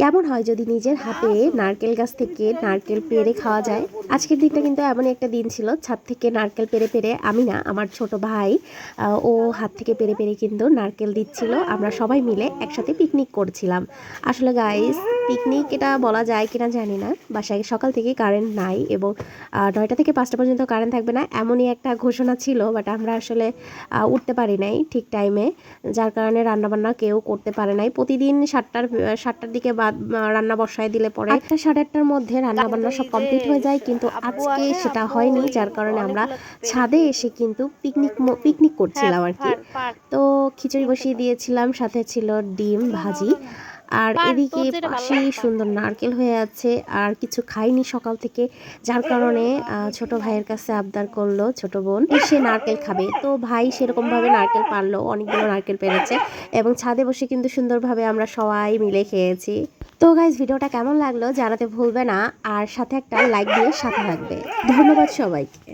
কেমন হয় যদি নিজের হাতে নারকেল গাছ থেকে নারকেল পেড়ে খাওয়া যায়। আজকের দিনটা কিন্তু এমনই একটা দিন ছিল, ছাদ থেকে নারকেল পেড়ে পেড়ে আমি না, আমার ছোট ভাই ও হাত থেকে পেড়ে পেড়ে কিন্তু নারকেল দিচ্ছিল। আমরা সবাই মিলে একসাথে পিকনিক করছিলাম। আসলে গাইস, পিকনিক এটা বলা যায় কিনা জানি না, বাসায় সকাল থেকে কারেন্ট নাই এবং 9টা থেকে 5টা পর্যন্ত কারেন্ট থাকবে না এমনই একটা ঘোষণা ছিল। বাট আমরা আসলে উঠতে পারি নাই ঠিক টাইমে, যার কারণে রান্নাবান্না কেউ করতে পারে নাই। প্রতিদিন 7টার দিকে রান্না বসায় দিলে পরে 8টা 8:30টার মধ্যে রান্নাবান্না সব কমপ্লিট হয়ে যায়, কিন্তু আজকে সেটা হয়নি, যার কারণে আমরা ছাদে এসে কিন্তু পিকনিক করছিলাম আর কি। তো খিচুড়ি বসিয়ে দিয়েছিলাম, সাথে ছিল ডিম ভাজি, আর এদিকে পাশেই সুন্দর নারকেল হয়ে আছে। আর কিছু খাইনি সকাল থেকে, যার কারণে ছোট ভাইয়ের কাছে আবদার করলো ছোট বোন সে নারকেল খাবে। তো ভাই সেরকম ভাবে নারকেল পারলো, অনেকগুলো নারকেল পেরেছে এবং ছাদে বসে কিন্তু সুন্দরভাবে আমরা সবাই মিলে খেয়েছি। তো গাইজ, ভিডিওটা কেমন লাগলো জানাতে ভুলবে না, আর সাথে একটা লাইক দিয়ে সাথে থাকবে। ধন্যবাদ সবাইকে।